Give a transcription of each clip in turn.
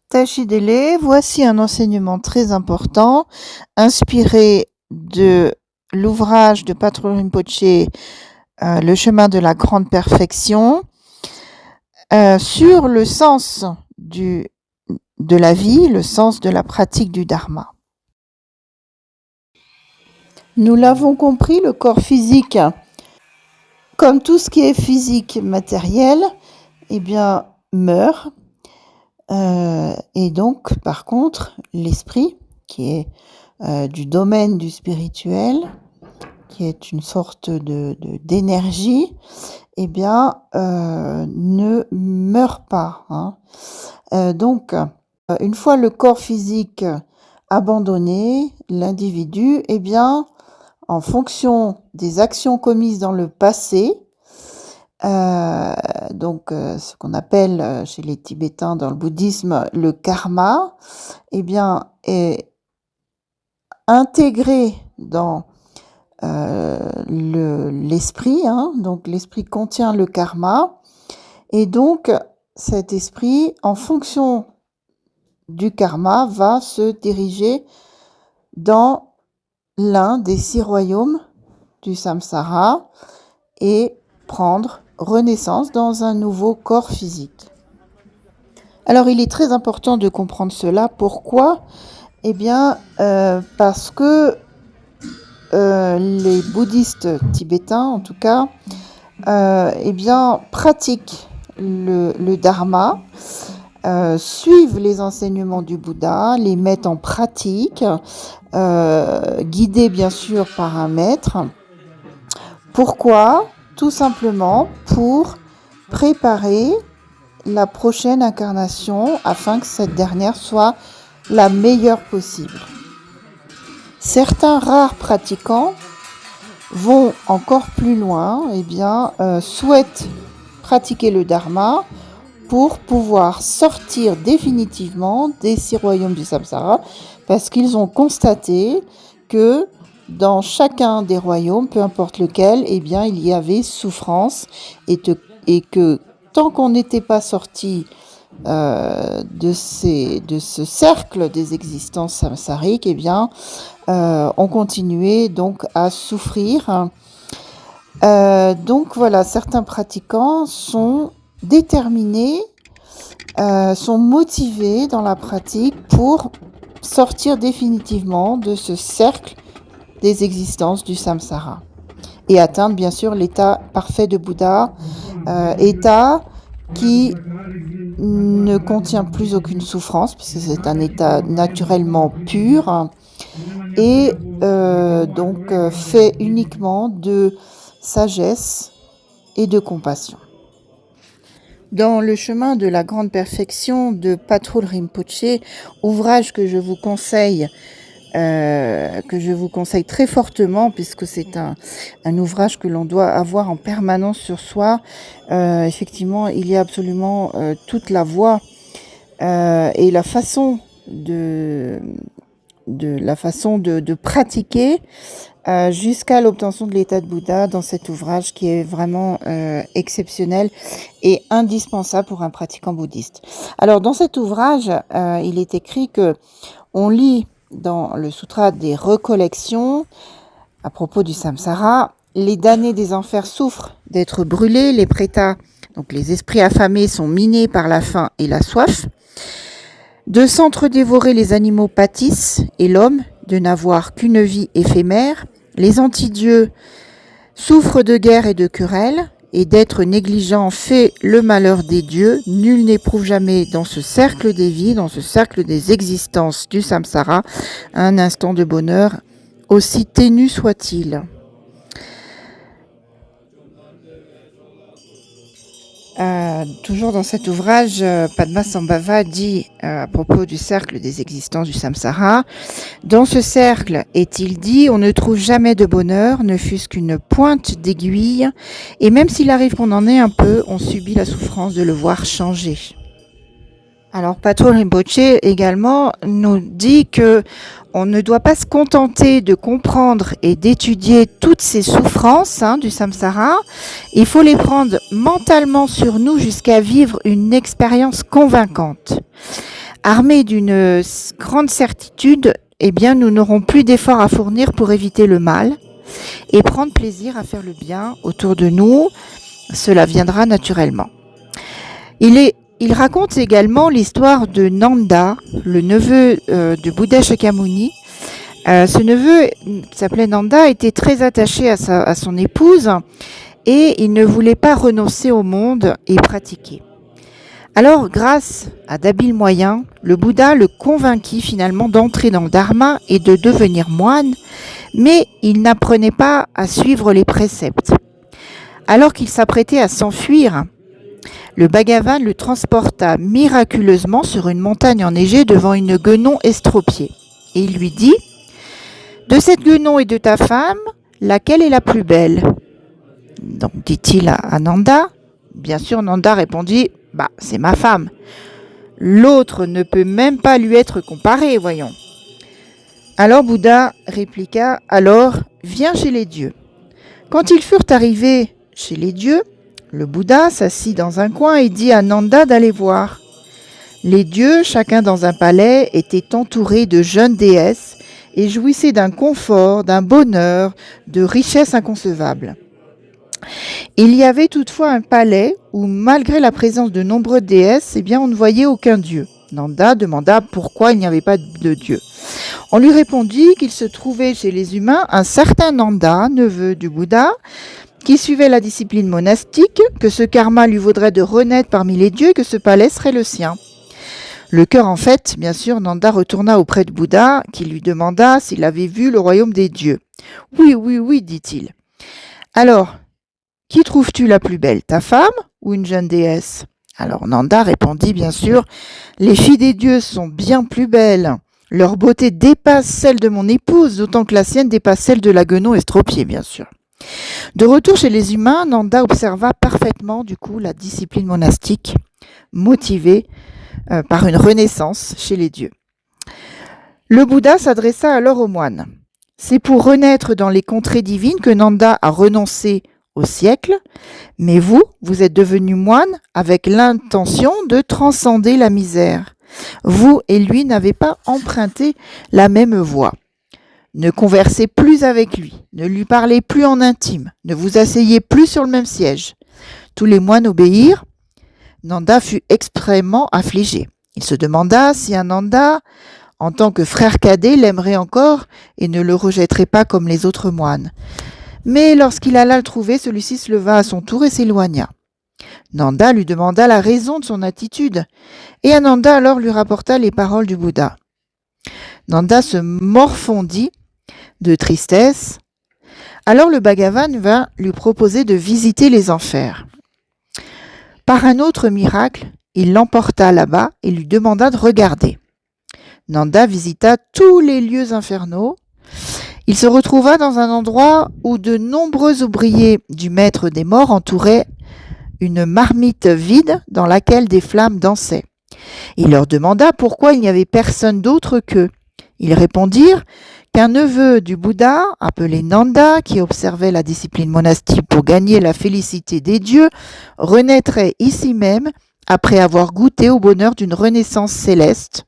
Tachidele, voici un enseignement très important, inspiré de l'ouvrage de Patrul Rinpoché, Le chemin de la grande perfection, sur le sens de la vie, le sens de la pratique du dharma. Nous l'avons compris, le corps physique, comme tout ce qui est physique matériel, meurt. Et donc, par contre, l'esprit, qui est du domaine du spirituel, qui est une sorte d'énergie, ne meurt pas. Donc, une fois le corps physique abandonné, l'individu, en fonction des actions commises dans le passé, ce qu'on appelle chez les Tibétains dans le bouddhisme le karma, est intégré dans l'esprit. Donc l'esprit contient le karma, et donc cet esprit, en fonction du karma, va se diriger dans l'un des 6 royaumes du samsara et prendre renaissance dans un nouveau corps physique. Alors il est très important de comprendre cela. Pourquoi ? Parce que les bouddhistes tibétains, en tout cas, pratiquent le dharma, suivent les enseignements du Bouddha, les mettent en pratique, guidés bien sûr par un maître. Pourquoi ? Tout simplement pour préparer la prochaine incarnation afin que cette dernière soit la meilleure possible. Certains rares pratiquants vont encore plus loin, souhaitent pratiquer le dharma pour pouvoir sortir définitivement des 6 royaumes du samsara, parce qu'ils ont constaté que dans chacun des royaumes, peu importe lequel, il y avait souffrance, et que tant qu'on n'était pas sorti de ce cercle des existences samsariques, on continuait donc à souffrir. Donc voilà, certains pratiquants sont déterminés, sont motivés dans la pratique pour sortir définitivement de ce cercle des existences du samsara et atteindre bien sûr l'état parfait de Bouddha, état qui ne contient plus aucune souffrance puisque c'est un état naturellement pur et fait uniquement de sagesse et de compassion. Dans le chemin de la grande perfection de Patrul Rinpoché, ouvrage que je vous conseille très fortement, puisque c'est un ouvrage que l'on doit avoir en permanence sur soi. Effectivement, il y a absolument toute la voie et la façon de pratiquer jusqu'à l'obtention de l'état de Bouddha dans cet ouvrage qui est vraiment exceptionnel et indispensable pour un pratiquant bouddhiste. Alors dans cet ouvrage, il est écrit que on lit dans le sutra des recollections à propos du samsara, les damnés des enfers souffrent d'être brûlés, les prétas, donc les esprits affamés, sont minés par la faim et la soif. De s'entre-dévorer, les animaux pâtissent, et l'homme de n'avoir qu'une vie éphémère. Les antidieux souffrent de guerre et de querelles, et d'être négligent fait le malheur des dieux. Nul n'éprouve jamais dans ce cercle des vies, dans ce cercle des existences du samsara, un instant de bonheur, aussi ténu soit-il. Toujours dans cet ouvrage, Padmasambhava dit à propos du cercle des existences du samsara, dans ce cercle, est-il dit, on ne trouve jamais de bonheur, ne fût-ce qu'une pointe d'aiguille, et même s'il arrive qu'on en ait un peu, on subit la souffrance de le voir changer. Alors Patrul Rinpoché également nous dit que on ne doit pas se contenter de comprendre et d'étudier toutes ces souffrances du samsara. Il faut les prendre mentalement sur nous jusqu'à vivre une expérience convaincante. Armés d'une grande certitude, eh bien, nous n'aurons plus d'efforts à fournir pour éviter le mal et prendre plaisir à faire le bien autour de nous. Cela viendra naturellement. Il raconte également l'histoire de Nanda, le neveu de Bouddha Shakyamuni. Ce neveu, qui s'appelait Nanda, était très attaché à son épouse et il ne voulait pas renoncer au monde et pratiquer. Alors, grâce à d'habiles moyens, le Bouddha le convainquit finalement d'entrer dans le Dharma et de devenir moine, mais il n'apprenait pas à suivre les préceptes. Alors qu'il s'apprêtait à s'enfuir, le Bhagavan le transporta miraculeusement sur une montagne enneigée devant une guenon estropiée. Et il lui dit : « De cette guenon et de ta femme, laquelle est la plus belle ?» Donc dit-il à Nanda. Bien sûr, Nanda répondit : « C'est ma femme. L'autre ne peut même pas lui être comparé, voyons. » Alors Bouddha répliqua : « Alors, viens chez les dieux. » Quand ils furent arrivés chez les dieux, le Bouddha s'assit dans un coin et dit à Nanda d'aller voir. Les dieux, chacun dans un palais, étaient entourés de jeunes déesses et jouissaient d'un confort, d'un bonheur, de richesses inconcevables. Il y avait toutefois un palais où, malgré la présence de nombreuses déesses, on ne voyait aucun dieu. Nanda demanda pourquoi il n'y avait pas de dieu. On lui répondit qu'il se trouvait chez les humains un certain Nanda, neveu du Bouddha, qui suivait la discipline monastique, que ce karma lui vaudrait de renaître parmi les dieux, que ce palais serait le sien. Le cœur en fait, bien sûr, Nanda retourna auprès de Bouddha, qui lui demanda s'il avait vu le royaume des dieux. Oui, oui, oui, dit-il. Alors, qui trouves-tu la plus belle, ta femme ou une jeune déesse ? Alors Nanda répondit bien sûr : les filles des dieux sont bien plus belles. Leur beauté dépasse celle de mon épouse, d'autant que la sienne dépasse celle de la guenon estropiée, bien sûr. De retour chez les humains, Nanda observa parfaitement du coup la discipline monastique, motivée par une renaissance chez les dieux. Le Bouddha s'adressa alors aux moines. C'est pour renaître dans les contrées divines que Nanda a renoncé au siècle, mais vous êtes devenu moine avec l'intention de transcender la misère. Vous et lui n'avez pas emprunté la même voie. Ne conversez plus avec lui, ne lui parlez plus en intime, ne vous asseyez plus sur le même siège. Tous les moines obéirent. Nanda fut extrêmement affligé. Il se demanda si un Nanda, en tant que frère cadet, l'aimerait encore et ne le rejetterait pas comme les autres moines. Mais lorsqu'il alla le trouver, celui-ci se leva à son tour et s'éloigna. Nanda lui demanda la raison de son attitude, et Ananda alors lui rapporta les paroles du Bouddha. Nanda se morfondit de tristesse. Alors le Bhagavan vint lui proposer de visiter les enfers. Par un autre miracle, il l'emporta là-bas et lui demanda de regarder. Nanda visita tous les lieux infernaux. Il se retrouva dans un endroit où de nombreux ouvriers du maître des morts entouraient une marmite vide dans laquelle des flammes dansaient. Il leur demanda pourquoi il n'y avait personne d'autre qu'eux. Ils répondirent qu'un neveu du Bouddha, appelé Nanda, qui observait la discipline monastique pour gagner la félicité des dieux, renaîtrait ici même après avoir goûté au bonheur d'une renaissance céleste,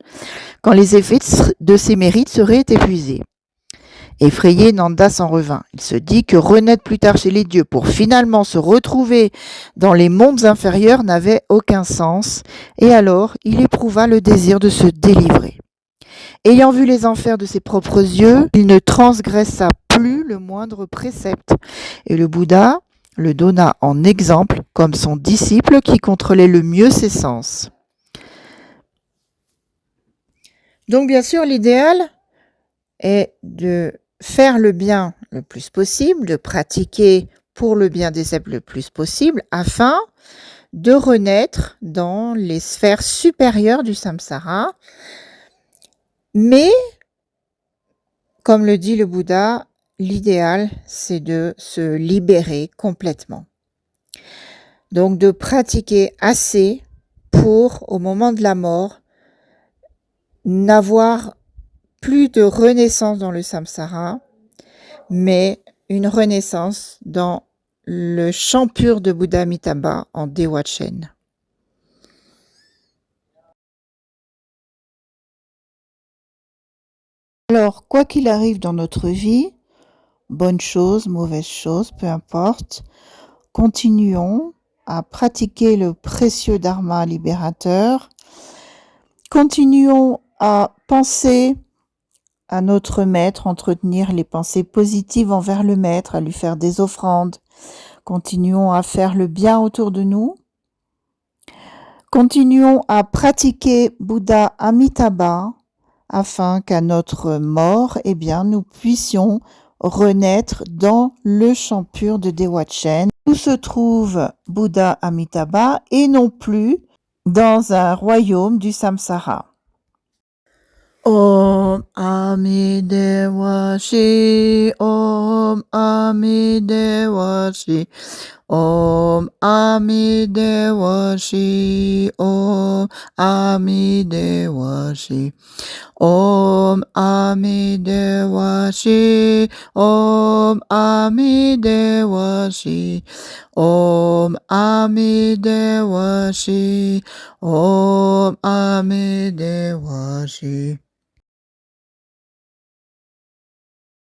quand les effets de ses mérites seraient épuisés. Effrayé, Nanda s'en revint. Il se dit que renaître plus tard chez les dieux pour finalement se retrouver dans les mondes inférieurs n'avait aucun sens, et alors il éprouva le désir de se délivrer. Ayant vu les enfers de ses propres yeux, il ne transgressa plus le moindre précepte, et le Bouddha le donna en exemple comme son disciple qui contrôlait le mieux ses sens. Donc bien sûr, l'idéal est de faire le bien le plus possible, de pratiquer pour le bien des êtres le plus possible, afin de renaître dans les sphères supérieures du samsara. Mais, comme le dit le Bouddha, l'idéal, c'est de se libérer complètement. Donc de pratiquer assez pour, au moment de la mort, n'avoir plus de renaissance dans le samsara, mais une renaissance dans le champ pur de Bouddha Amitabha en Dewachen. Alors, quoi qu'il arrive dans notre vie, bonne chose, mauvaise chose, peu importe, continuons à pratiquer le précieux dharma libérateur. Continuons à penser à notre maître, entretenir les pensées positives envers le maître, à lui faire des offrandes. Continuons à faire le bien autour de nous. Continuons à pratiquer Bouddha Amitabha afin qu'à notre mort, nous puissions renaître dans le champ pur de Dewachen, où se trouve Bouddha Amitabha et non plus dans un royaume du samsara. Om Amidewa Shi, Om Amidewa Shi, Om Amidewa Shi, Om Amidewa Shi, Om Amidewa Shi, Om Amidewa Shi, Om Amidewa Shi, Om Amidewa Shi.